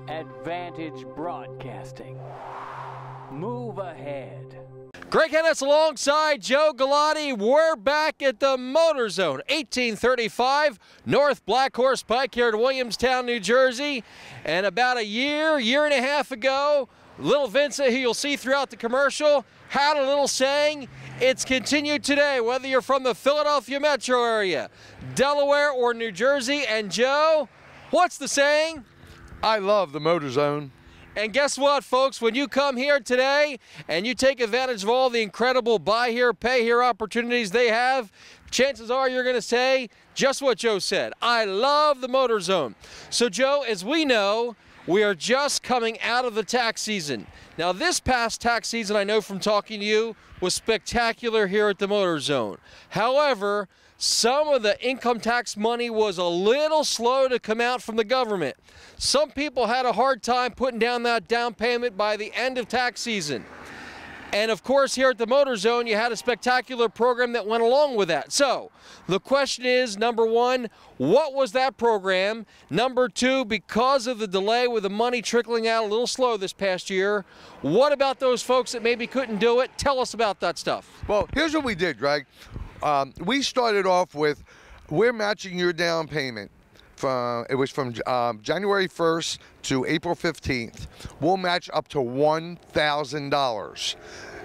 Advantage Broadcasting. Move ahead. Greg Hennis alongside Joe Galati. We're back at the Motor Zone, 1835 North Black Horse Pike here in Williamstown, New Jersey. And about a year and a half ago, Little Vincent, who you'll see throughout the commercial, had a little saying. It's continued today, whether you're from the Philadelphia metro area, Delaware, or New Jersey. And Joe, what's the saying? I love the Motor Zone. And guess what, folks? When you come here today and you take advantage of all the incredible buy here, pay here opportunities they have, chances are you're going to say just what Joe said. I love the Motor Zone. So, Joe, as we know, we are just coming out of the tax season. Now, this past tax season, I know from talking to you, was spectacular here at the Motor Zone. However, some of the income tax money was a little slow to come out from the government. Some people had a hard time putting down that down payment by the end of tax season. And of course, here at the Motor Zone, you had a spectacular program that went along with that. So the question is, number one, what was that program? Number two, because of the delay with the money trickling out a little slow this past year, what about those folks that maybe couldn't do it? Tell us about that stuff. Well, here's what we did, Greg. We started off with, we're matching your down payment. It was from January 1st to April 15th. We'll match up to $1,000.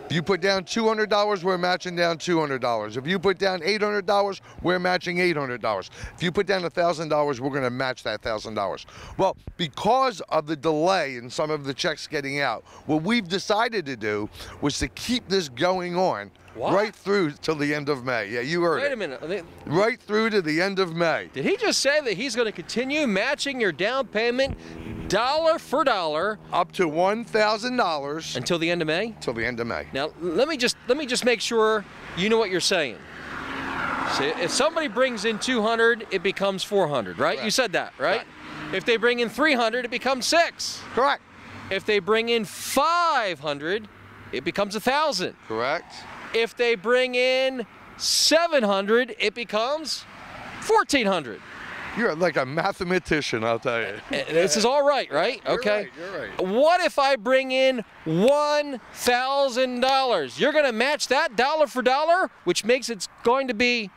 If you put down $200, we're matching down $200. If you put down $800, we're matching $800. If you put down $1,000, we're going to match that $1,000. Well, because of the delay in some of the checks getting out, what we've decided to do was to keep this going on. What? Right through till the end of May. Yeah, you heard it. Wait a minute. Right through to the end of May. Did he just say that he's going to continue matching your down payment dollar for dollar up to $1,000 until the end of May? Till the end of May. Now, let me just make sure you know what you're saying. See, if somebody brings in 200, it becomes 400, right? Correct. You said that, right? If they bring in 300, it becomes 6. Correct. If they bring in 500, it becomes 1,000. Correct. If they bring in 700, it becomes 1,400. You're like a mathematician, I'll tell you. This is all right, right? Okay. You're right. What if I bring in $1,000? You're going to match that dollar for dollar, which makes it's going to be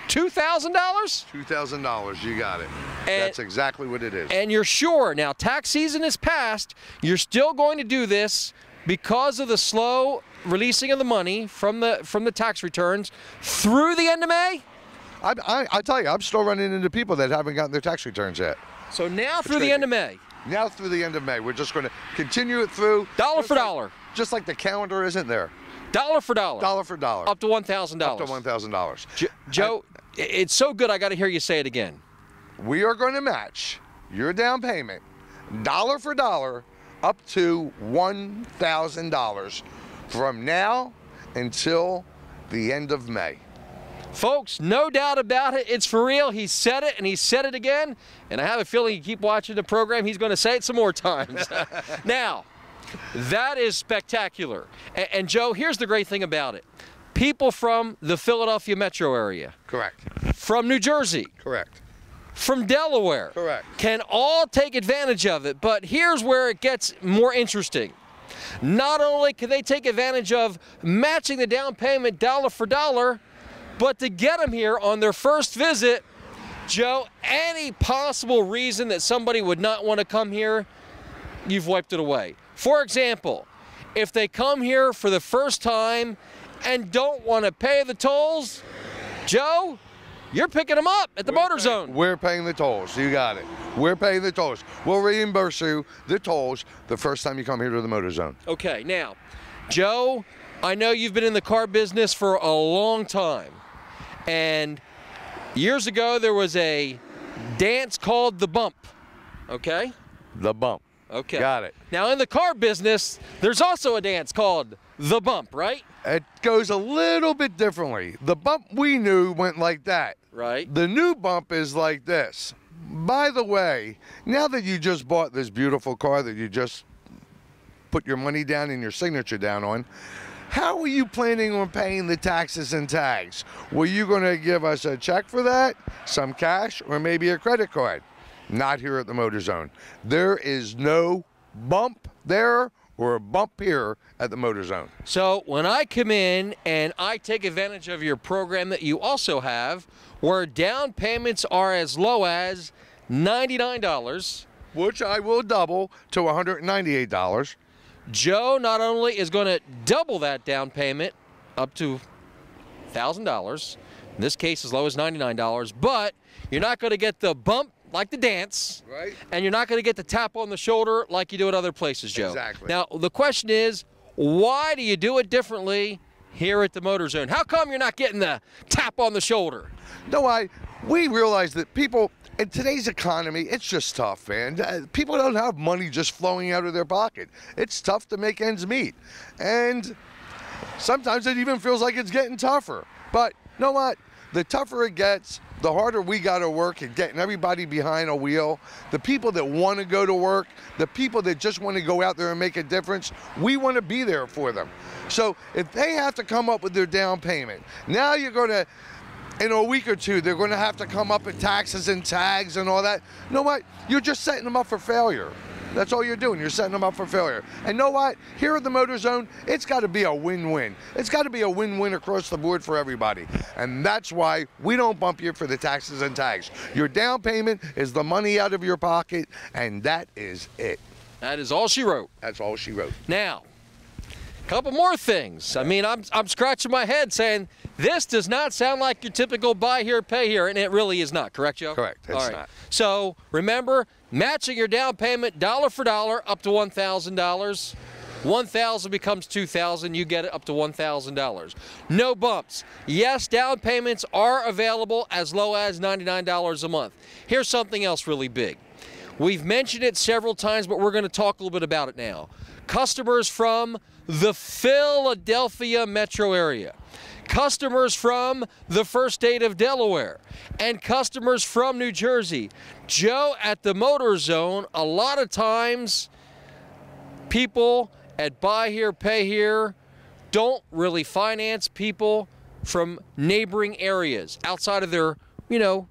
$2,000? $2,000, you got it. That's exactly what it is. And you're sure, now tax season is past, you're still going to do this because of the slow releasing of the money from the tax returns through the end of May? I tell you, I'm still running into people that haven't gotten their tax returns yet. So now through the end of May? Now through the end of May. We're just going to continue it through. Dollar for dollar. Just like the calendar isn't there. Dollar for dollar. Dollar for dollar. Up to $1,000. Up to $1,000. Joe, it's so good I got to hear you say it again. We are going to match your down payment, dollar for dollar, up to $1,000 from now until the end of May. Folks, no doubt about it, it's for real. He said it, and he said it again, and I have a feeling you keep watching the program, he's going to say it some more times. Now, that is spectacular. And Joe, here's the great thing about it. People from the Philadelphia metro area. Correct. From New Jersey. Correct. From Delaware. Correct. Can all take advantage of it, but here's where it gets more interesting. Not only can they take advantage of matching the down payment dollar for dollar, but to get them here on their first visit, Joe, any possible reason that somebody would not want to come here, you've wiped it away. For example, if they come here for the first time and don't want to pay the tolls, Joe, you're picking them up at the Motor Zone. We're paying the tolls. You got it. We're paying the tolls. We'll reimburse you the tolls the first time you come here to the Motor Zone. Okay, now, Joe, I know you've been in the car business for a long time. And years ago, there was a dance called the bump, okay? The bump. Okay. Got it. Now, in the car business, there's also a dance called the bump, right? It goes a little bit differently. The bump we knew went like that. Right. The new bump is like this. By the way, now that you just bought this beautiful car that you just put your money down and your signature down on, how are you planning on paying the taxes and tags? Were you going to give us a check for that, some cash, or maybe a credit card? Not here at the Motor Zone. There is no bump there or a bump here at the Motor Zone. So when I come in and I take advantage of your program that you also have, where down payments are as low as $99, which I will double to $198. Joe not only is going to double that down payment up to $1,000, in this case as low as $99, but you're not going to get the bump like the dance, right? And you're not going to get the tap on the shoulder like you do at other places, Joe. Exactly. Now, the question is, why do you do it differently here at the Motor Zone? How come you're not getting the tap on the shoulder? No, we realize that people, in today's economy, it's just tough, man. People don't have money just flowing out of their pocket. It's tough to make ends meet. And sometimes it even feels like it's getting tougher. But you know what? The tougher it gets, the harder we got to work at getting everybody behind a wheel. The people that want to go to work, the people that just want to go out there and make a difference, we want to be there for them. So if they have to come up with their down payment, now you're going to, in a week or two, they're going to have to come up with taxes and tags and all that. You know what? You're just setting them up for failure. That's all you're doing. You're setting them up for failure. And you know what? Here at the Motor Zone, it's got to be a win-win. It's got to be a win-win across the board for everybody. And that's why we don't bump you for the taxes and tags. Your down payment is the money out of your pocket, and that is it. That is all she wrote. That's all she wrote. Now, a couple more things. I mean, I'm scratching my head saying, this does not sound like your typical buy here, pay here, and it really is not. Correct, Joe? Correct. It's not. So remember, matching your down payment dollar for dollar up to $1,000. $1,000 becomes $2,000. You get it up to $1,000. No bumps. Yes, down payments are available as low as $99 a month. Here's something else really big. We've mentioned it several times, but we're going to talk a little bit about it now. Customers from the Philadelphia metro area, customers from the first state of Delaware, and customers from New Jersey. Joe, at the Motor Zone, a lot of times people at Buy Here, Pay Here don't really finance people from neighboring areas outside of their,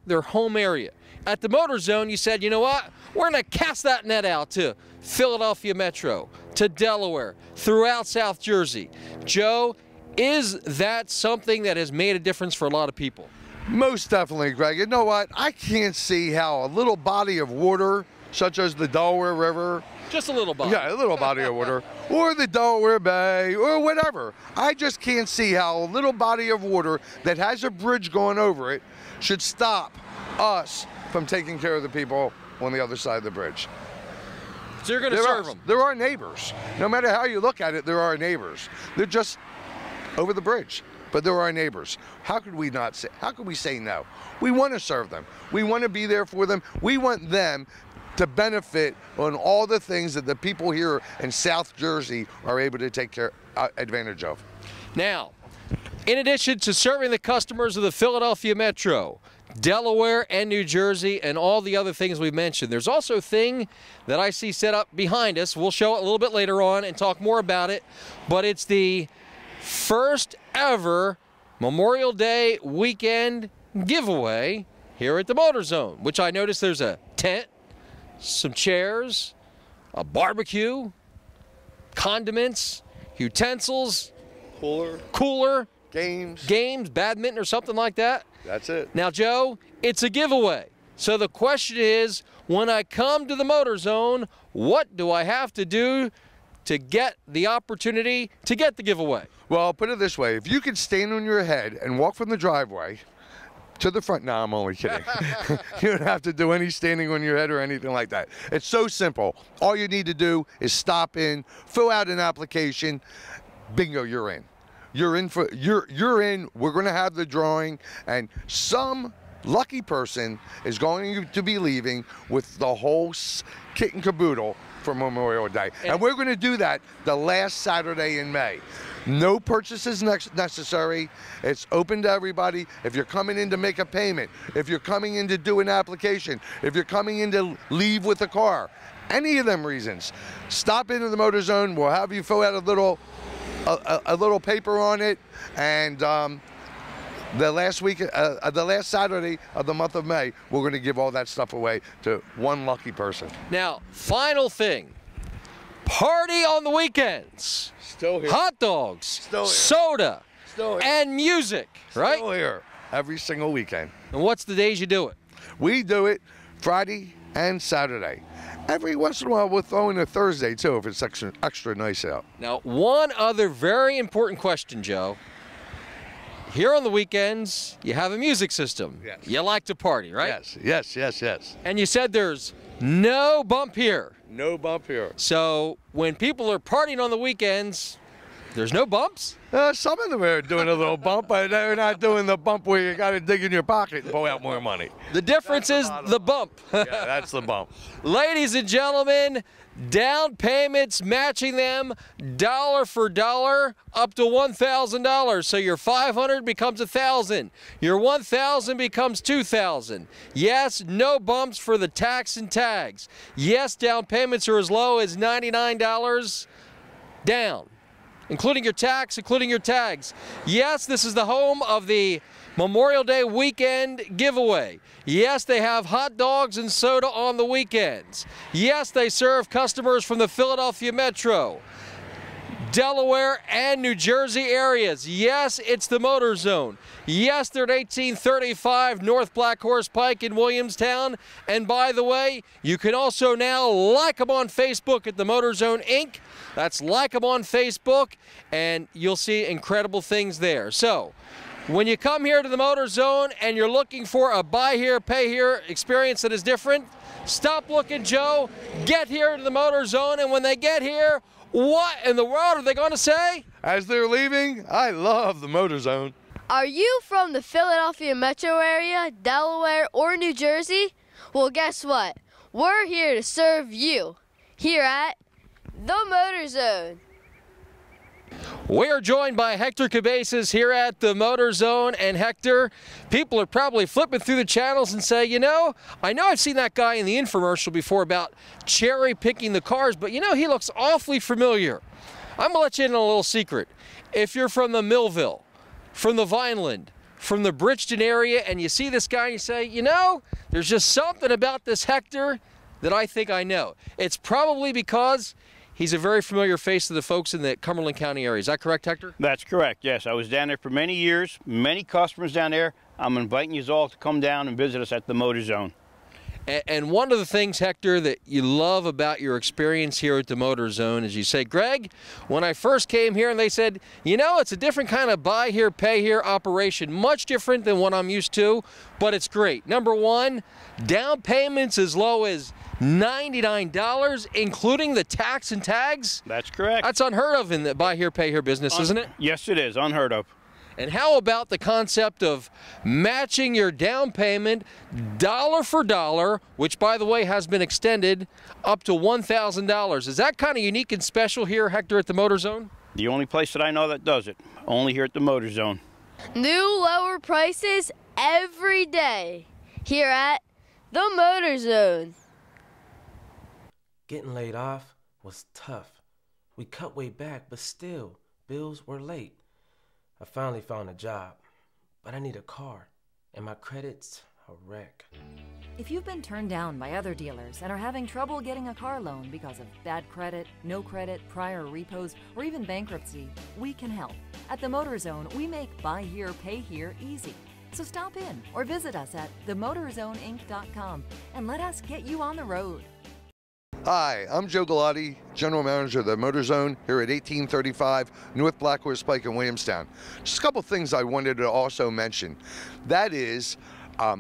their home area. At the Motor Zone, you said, you know what? We're going to cast that net out to Philadelphia Metro, to Delaware, throughout South Jersey. Joe, is that something that has made a difference for a lot of people? Most definitely, Greg. You know what? I can't see how a little body of water, such as the Delaware River, just a little body. Yeah, a little body of water, or the Delaware Bay, or whatever. I just can't see how a little body of water that has a bridge going over it should stop us from taking care of the people on the other side of the bridge. So you're going to serve them? There are neighbors. No matter how you look at it, there are neighbors. They're just over the bridge, but there are neighbors. How could we not say, how could we say no? We want to serve them. We want to be there for them. We want them to benefit on all the things that the people here in South Jersey are able to take advantage of. Now, in addition to serving the customers of the Philadelphia Metro, Delaware and New Jersey, and all the other things we've mentioned, there's also a thing that I see set up behind us. We'll show it a little bit later on and talk more about it, but it's the first ever Memorial Day weekend giveaway here at the Motor Zone, which I noticed there's a tent, some chairs, a barbecue, condiments, utensils, cooler, games, badminton or something like that. That's it. Now, Joe, it's a giveaway. So the question is, when I come to the Motor Zone, what do I have to do to get the opportunity to get the giveaway? Well, I'll put it this way. If you could stand on your head and walk from the driveway to the front. No, I'm only kidding. You don't have to do any standing on your head or anything like that. It's so simple. All you need to do is stop in, fill out an application. Bingo, you're in. You're in for you're in. We're going to have the drawing, and some lucky person is going to be leaving with the whole kit and caboodle for Memorial Day. And we're going to do that the last Saturday in May. No purchases necessary. It's open to everybody. If you're coming in to make a payment, if you're coming in to do an application, if you're coming in to leave with a car, any of them reasons, stop into the Motor Zone. We'll have you fill out a little a little paper on it, and the last Saturday of the month of May, we're going to give all that stuff away to one lucky person. Now, final thing, party on the weekends. Still here. Hot dogs, Still here. soda, Still here. and music, right? Still here. Every single weekend. And what's the days you do it? We do it Friday and Saturday. Every once in a while, we'll throw in a Thursday, too, if it's extra nice out. Now, one other very important question, Joe. Here on the weekends, you have a music system. Yes. You like to party, right? Yes, yes, yes, yes. And you said there's no bump here. No bump here. So when people are partying on the weekends, there's no bumps? Some of them are doing a little bump, but they're not doing the bump where you got to dig in your pocket and pull out more money. The difference is the bump. Yeah, that's the bump. Ladies and gentlemen, down payments matching them dollar for dollar up to $1,000. So your $500 becomes $1,000. Your $1,000 becomes $2,000. Yes, no bumps for the tax and tags. Yes, down payments are as low as $99 down, including your tax, including your tags. Yes, this is the home of the Memorial Day weekend giveaway. Yes, they have hot dogs and soda on the weekends. Yes, they serve customers from the Philadelphia Metro, Delaware, and New Jersey areas. Yes, it's the Motor Zone. Yes, they're at 1835 North Black Horse Pike in Williamstown. And by the way, you can also now like them on Facebook at the Motor Zone Inc. That's like them on Facebook, and you'll see incredible things there. So, when you come here to the Motor Zone and you're looking for a buy here, pay here experience that is different, stop looking, Joe. Get here to the Motor Zone, and when they get here, what in the world are they going to say? As they're leaving, I love the Motor Zone. Are you from the Philadelphia metro area, Delaware, or New Jersey? Well, guess what? We're here to serve you here at the Motor Zone. We are joined by Hector Cabezas here at the Motor Zone. And Hector, people are probably flipping through the channels and say, you know I've seen that guy in the infomercial before about cherry picking the cars, but he looks awfully familiar. I'm gonna let you in on a little secret. If you're from the Millville, from the Vineland, from the Bridgeton area, and you see this guy and you say, there's just something about this Hector that I think I know. It's probably because he's a very familiar face to the folks in the Cumberland County area. Is that correct, Hector? That's correct, yes. I was down there for many years, many customers down there. I'm inviting you all to come down and visit us at the Motor Zone. And one of the things, Hector, that you love about your experience here at the Motor Zone is you say, Greg, when I first came here and they said, it's a different kind of buy here, pay here operation, much different than what I'm used to, but it's great. Number one, down payments as low as $99, including the tax and tags? That's correct. That's unheard of in the buy here, pay here business, isn't it? Yes, it is. Unheard of. And how about the concept of matching your down payment dollar for dollar, which, by the way, has been extended up to $1,000? Is that kind of unique and special here, Hector, at the Motor Zone? The only place that I know that does it. Only here at the Motor Zone. New lower prices every day here at the Motor Zone. Getting laid off was tough. We cut way back, but still, bills were late. I finally found a job, but I need a car, and my credit's a wreck. If you've been turned down by other dealers and are having trouble getting a car loan because of bad credit, no credit, prior repos, or even bankruptcy, we can help. At the Motor Zone, we make buy here, pay here easy. So stop in or visit us at themotorzoneinc.com and let us get you on the road. Hi, I'm Joe Galati, General Manager of the Motor Zone here at 1835 North Black Horse Pike in Williamstown. Just a couple things I wanted to also mention. That is our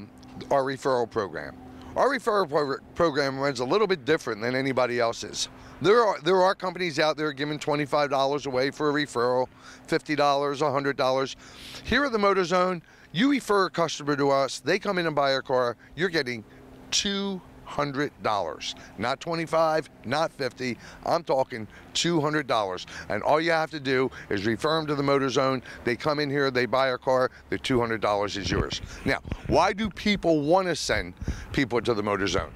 referral program. Our referral program runs a little bit different than anybody else's. There are companies out there giving $25 away for a referral, $50, $100. Here at the Motor Zone, you refer a customer to us, they come in and buy a car, you're getting $200. Not $25, not $50, I'm talking $200. And all you have to do is refer them to the Motor Zone. They come in here, they buy a car, the $200 is yours. Now, why do people want to send people to the Motor Zone?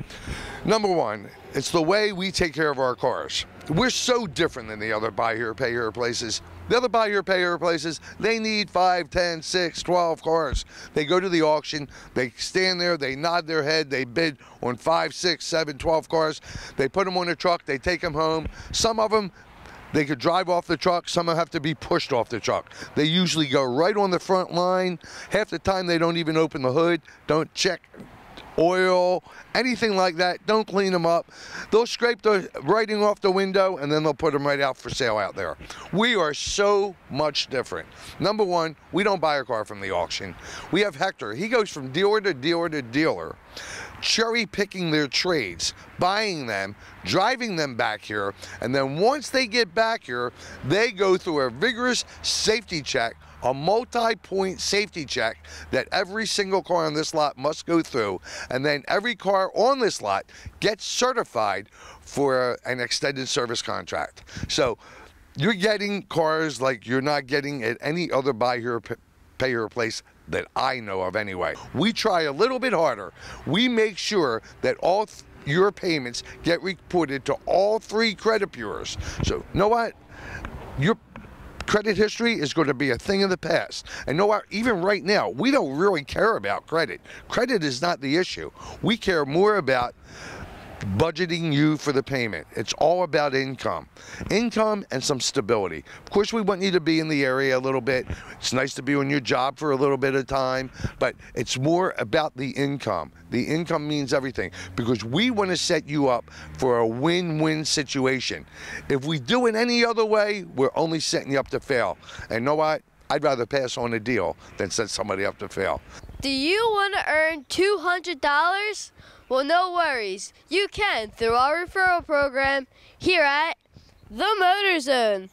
Number one, it's the way we take care of our cars. We're so different than the other buy here, pay here places. The other buy here, pay here places, they need 5, 10, 6, 12 cars. They go to the auction, they stand there, they nod their head, they bid on 5, 6, 7, 12 cars. They put them on a truck, they take them home. Some of them, they could drive off the truck. Some have to be pushed off the truck. They usually go right on the front line. Half the time they don't even open the hood, don't check oil, anything like that. Don't clean them up. They'll scrape the writing off the window and then they'll put them right out for sale out there. We are so much different. Number one, we don't buy a car from the auction. We have Hector. He goes from dealer to dealer to dealer, cherry picking their trades, buying them, driving them back here, and then once they get back here, they go through a vigorous safety check, a multi-point safety check that every single car on this lot must go through, and then every car on this lot gets certified for an extended service contract. So you're getting cars like you're not getting at any other buy here, pay here place that I know of anyway. We try a little bit harder. We make sure that all your payments get reported to all 3 credit bureaus. So you know what? Your credit history is going to be a thing of the past. And know what? Even right now, we don't really care about credit. Credit is not the issue. We care more about budgeting you for the payment. It's all about income and some stability. Of course, we want you to be in the area a little bit. It's nice to be on your job for a little bit of time, but it's more about the income. The income means everything because we want to set you up for a win-win situation. If we do it any other way, we're only setting you up to fail. And you know what? I'd rather pass on a deal than set somebody up to fail. Do you want to earn $200? Well, no worries. You can through our referral program here at the Motor Zone.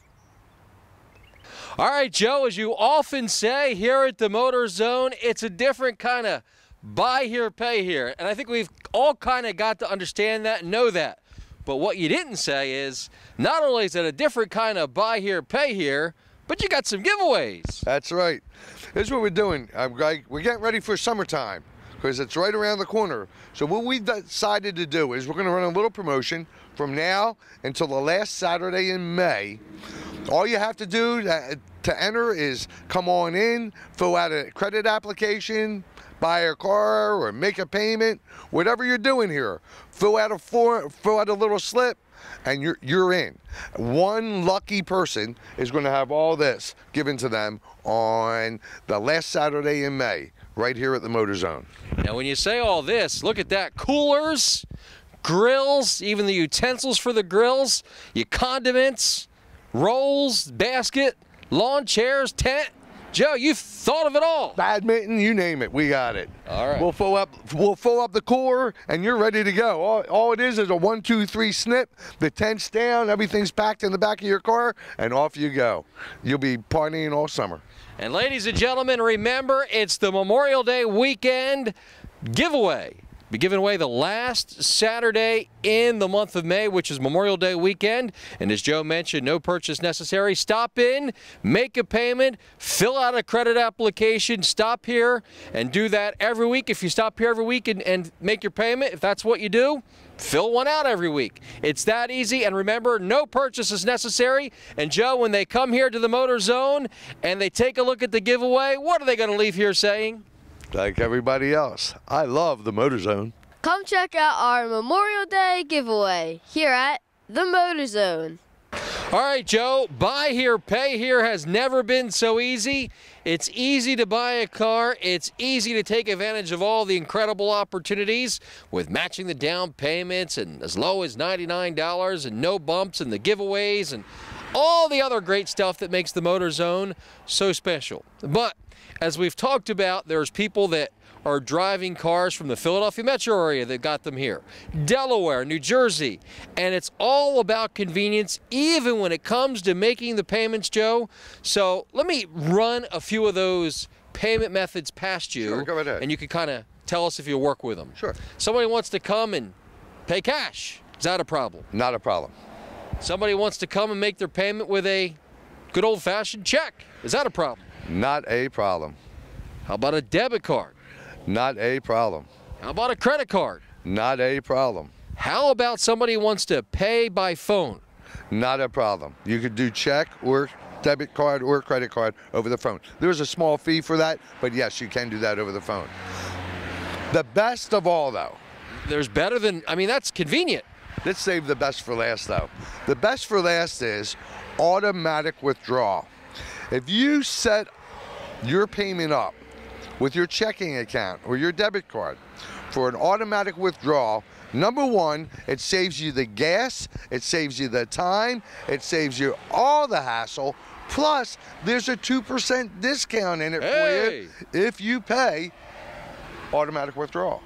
All right, Joe, as you often say here at the Motor Zone, it's a different kind of buy here, pay here. And I think we've all kind of got to understand that and know that. But what you didn't say is not only is it a different kind of buy here, pay here, but you got some giveaways. That's right. Here's what we're doing. We're getting ready for summertime because it's right around the corner. So what we decided to do is we're going to run a little promotion from now until the last Saturday in May. All you have to do to enter is come on in, fill out a credit application, buy a car or make a payment, whatever you're doing here. Fill out a form, fill out a little slip, and you're in. One lucky person is going to have all this given to them on the last Saturday in May, right here at the Motor Zone. Now, when you say all this, look at that. Coolers, grills, even the utensils for the grills, your condiments, rolls, basket, lawn chairs, tent. Joe, you've thought of it all. Badminton, you name it, we got it. All right. We'll fill up the cooler, and you're ready to go. All it is a 1, 2, 3 snip. The tent's down, everything's packed in the back of your car, and off you go. You'll be partying all summer. And ladies and gentlemen, remember, it's the Memorial Day weekend giveaway. Be giving away the last Saturday in the month of May, which is Memorial Day weekend. And as Joe mentioned, no purchase necessary. Stop in, make a payment, fill out a credit application, stop here and do that every week. If you stop here every week and make your payment, if that's what you do, fill one out every week. It's that easy. And remember, no purchase is necessary. And Joe, when they come here to the Motor Zone and they take a look at the giveaway, what are they going to leave here saying? Like everybody else, I love the Motor Zone. Come check out our Memorial Day giveaway here at the Motor Zone. All right, Joe, buy here, pay here has never been so easy. It's easy to buy a car. It's easy to take advantage of all the incredible opportunities with matching the down payments and as low as $99 and no bumps and the giveaways and all the other great stuff that makes the Motor Zone so special. But as we've talked about, there's people that are driving cars from the Philadelphia metro area that got them here, Delaware, New Jersey, and it's all about convenience, even when it comes to making the payments, Joe. So let me run a few of those payment methods past you, Sure, go right ahead. And you can kind of tell us if you'll work with them. Sure. Somebody wants to come and pay cash. Is that a problem? Not a problem. Somebody wants to come and make their payment with a good old-fashioned check. Is that a problem? Not a problem. How about a debit card? Not a problem. How about a credit card? Not a problem. How about somebody wants to pay by phone? Not a problem. You could do check or debit card or credit card over the phone. There's a small fee for that, but yes, you can do that over the phone. The best of all, though. There's better than, I mean, that's convenient. Let's save the best for last, though. The best for last is automatic withdrawal. If you set your payment up with your checking account or your debit card for an automatic withdrawal, number one, it saves you the gas, it saves you the time, it saves you all the hassle, plus there's a 2% discount in it for you if you pay automatic withdrawal.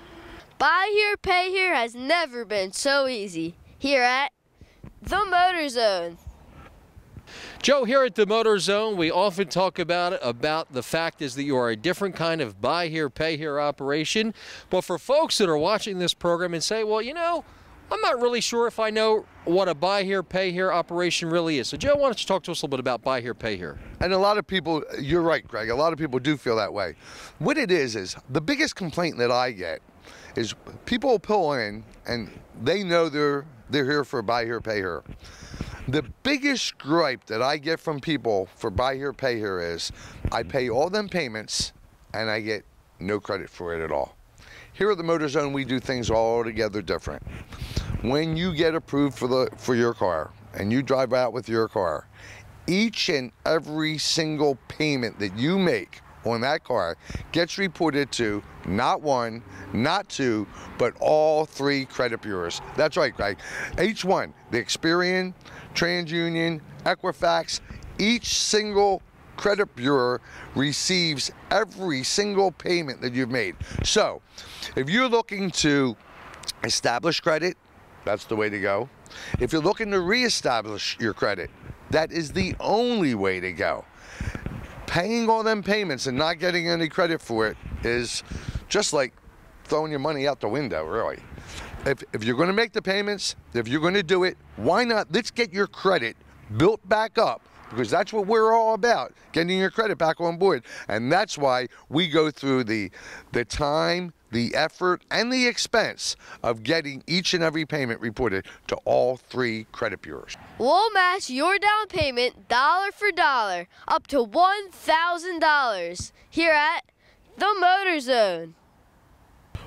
Buy here, pay here has never been so easy. Here at the Motor Zone. Joe, here at the Motor Zone, we often talk about the fact is that you are a different kind of buy here, pay here operation. But for folks that are watching this program and say, well, you know, I'm not really sure if I know what a buy here, pay here operation really is. So, Joe, why don't you talk to us a little bit about buy here, pay here? And a lot of people, you're right, Greg, a lot of people do feel that way. What it is the biggest complaint that I get is people pull in and they know they're here for buy here, pay here. The biggest gripe that I get from people for buy here, pay here is I pay all them payments and I get no credit for it at all. Here at the Motor Zone, we do things altogether different. When you get approved for your car and you drive out with your car, each and every single payment that you make on that car gets reported to not one, not two, but all three credit bureaus. That's right, Greg. Each one, the Experian, TransUnion, Equifax, each single credit bureau receives every single payment that you've made. So, if you're looking to establish credit, that's the way to go. If you're looking to reestablish your credit, that is the only way to go. Paying all them payments and not getting any credit for it is just like throwing your money out the window, really. If you're going to make the payments, if you're going to do it, why not? Let's get your credit built back up, because that's what we're all about, getting your credit back on board. And that's why we go through the time, the effort, and the expense of getting each and every payment reported to all three credit bureaus. We'll match your down payment dollar for dollar, up to $1,000, here at the Motor Zone.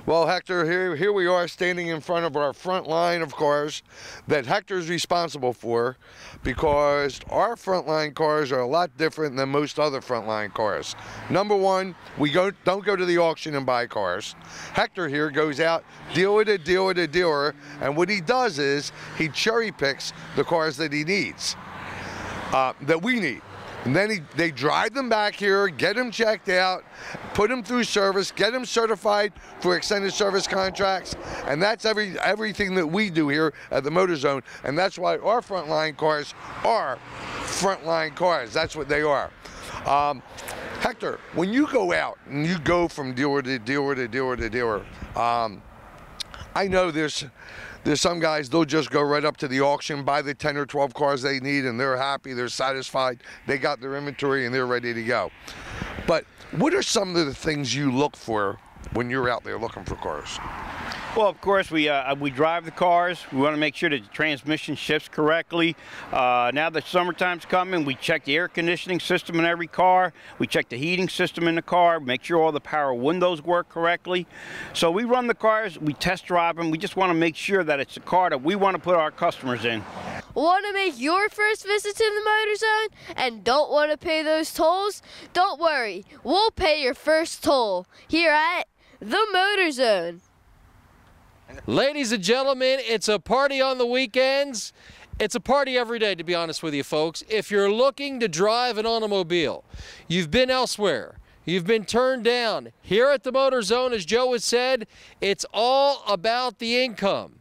Well, Hector, here we are standing in front of our front line of cars that Hector's responsible for, because our frontline cars are a lot different than most other frontline cars. Number one, we don't go to the auction and buy cars. Hector here goes out dealer to dealer to dealer, and what he does is he cherry picks the cars that he needs, that we need. And then they drive them back here, get them checked out, put them through service, get them certified for extended service contracts, and that's everything that we do here at the Motor Zone, and that's why our frontline cars are frontline cars. That's what they are. Hector, when you go out and you go from dealer to dealer to dealer to dealer, I know there's some guys, they'll just go right up to the auction, buy the 10 or 12 cars they need, and they're happy, they're satisfied, they got their inventory, and they're ready to go. But what are some of the things you look for when you're out there looking for cars? Well, of course, we drive the cars. We want to make sure that the transmission shifts correctly. Now that summertime's coming, we check the air conditioning system in every car. We check the heating system in the car, make sure all the power windows work correctly. So we run the cars, we test drive them. We just want to make sure that it's a car that we want to put our customers in. Want to make your first visit to the Motor Zone and don't want to pay those tolls? Don't worry, we'll pay your first toll here at the Motor Zone. Ladies and gentlemen, it's a party on the weekends. It's a party every day, to be honest with you, folks. If you're looking to drive an automobile, you've been elsewhere, you've been turned down. Here at the Motor Zone, as Joe has said, it's all about the income.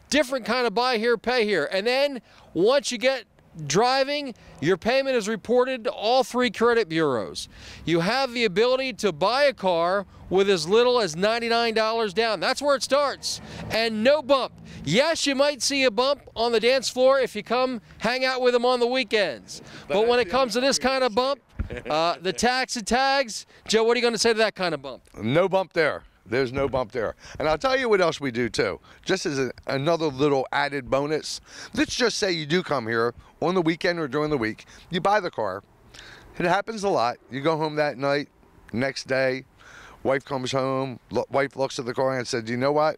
Different kind of buy here, pay here. And then once you get driving, your payment is reported to all three credit bureaus. You have the ability to buy a car with as little as $99 down. That's where it starts. And no bump. Yes, you might see a bump on the dance floor if you come hang out with them on the weekends. But when it comes to this kind of bump, the tax and tags, Joe, what are you going to say to that kind of bump? No bump there. There's no bump there. And I'll tell you what else we do too, just as another little added bonus. Let's just say you do come here on the weekend or during the week, you buy the car, It happens a lot. You go home that night, next day, wife comes home, wife looks at the car and said, you know what?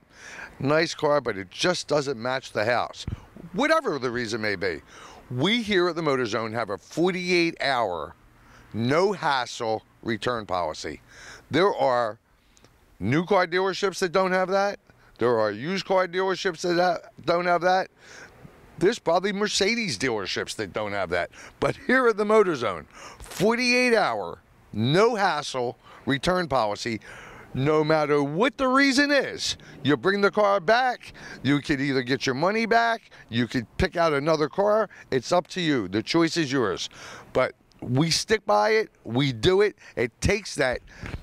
Nice car, but it just doesn't match the house. Whatever the reason may be. We here at the Motor Zone have a 48-hour, no hassle return policy. There are new car dealerships that don't have that. There are used car dealerships that don't have that. There's probably Mercedes dealerships that don't have that. But here at the Motor Zone, 48-hour, no hassle return policy. No matter what the reason is, you bring the car back, you could either get your money back, you could pick out another car. It's up to you. The choice is yours. But we stick by it. We do it. It takes that,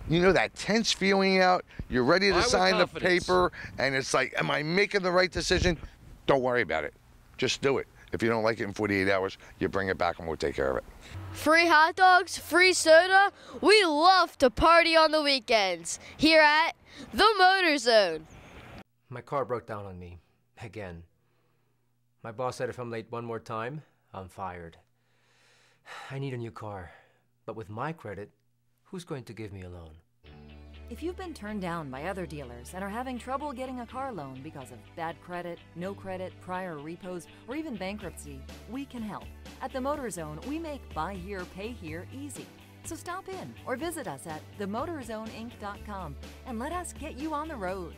you know, that tense feeling out. You're ready to sign the paper, and it's like, am I making the right decision? Don't worry about it. Just do it. If you don't like it in 48 hours, you bring it back and we'll take care of it. Free hot dogs, free soda. We love to party on the weekends here at the Motor Zone. My car broke down on me, again. My boss said if I'm late one more time, I'm fired. I need a new car, but with my credit, who's going to give me a loan? If you've been turned down by other dealers and are having trouble getting a car loan because of bad credit, no credit, prior repos, or even bankruptcy, we can help. At the Motor Zone, we make buy here, pay here easy. So stop in or visit us at themotorzoneinc.com and let us get you on the road.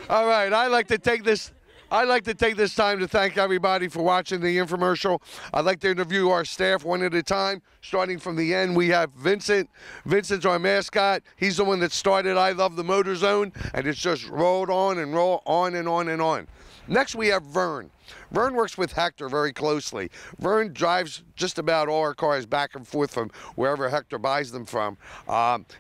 All right, I'd like to take this time to thank everybody for watching the infomercial. I'd like to interview our staff one at a time. Starting from the end, we have Vincent. Vincent's our mascot. He's the one that started I Love the Motor Zone, and it's just rolled on and roll on and on and on. Next, we have Vern. Vern works with Hector very closely. Vern drives just about all our cars back and forth from wherever Hector buys them from.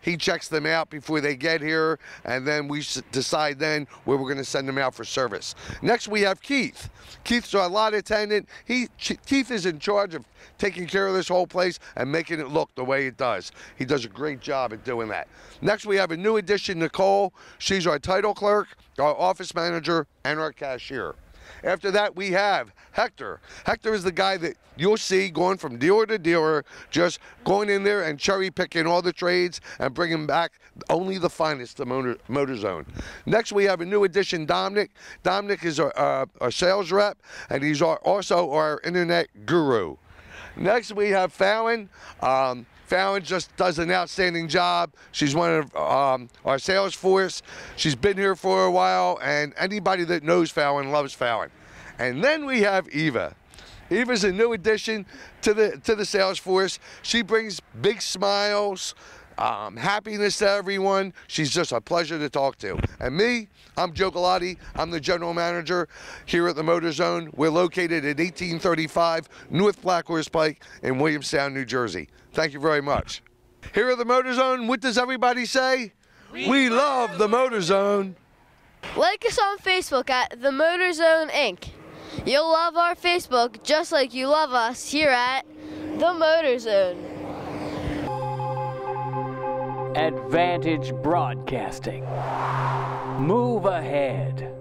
He checks them out before they get here, and then we decide then where we're going to send them out for service. Next, we have Keith. Keith's our lot attendant. Keith is in charge of taking care of this whole place and making it look the way it does. He does a great job at doing that. Next, we have a new addition, Nicole. She's our title clerk, our office manager, and our cashier. After that, we have Hector. Hector is the guy that you'll see going from dealer to dealer, just going in there and cherry picking all the trades and bringing back only the finest to Motor Zone. Next, we have a new addition, Dominic. Dominic is our sales rep, and he's also our internet guru. Next, we have Fallon. Fallon just does an outstanding job. She's one of our sales force. She's been here for a while, and anybody that knows Fallon loves Fallon. And then we have Eva. Eva's a new addition to the sales force. She brings big smiles, happiness to everyone. She's just a pleasure to talk to. And me, I'm Joe Galati. I'm the general manager here at the Motor Zone. We're located at 1835 North Black Horse Pike in Williamstown, New Jersey. Thank you very much. Here at the Motor Zone, what does everybody say? We love the Motor Zone. Like us on Facebook at the Motor Zone Inc. You'll love our Facebook just like you love us here at the Motor Zone. Advantage Broadcasting. Move ahead.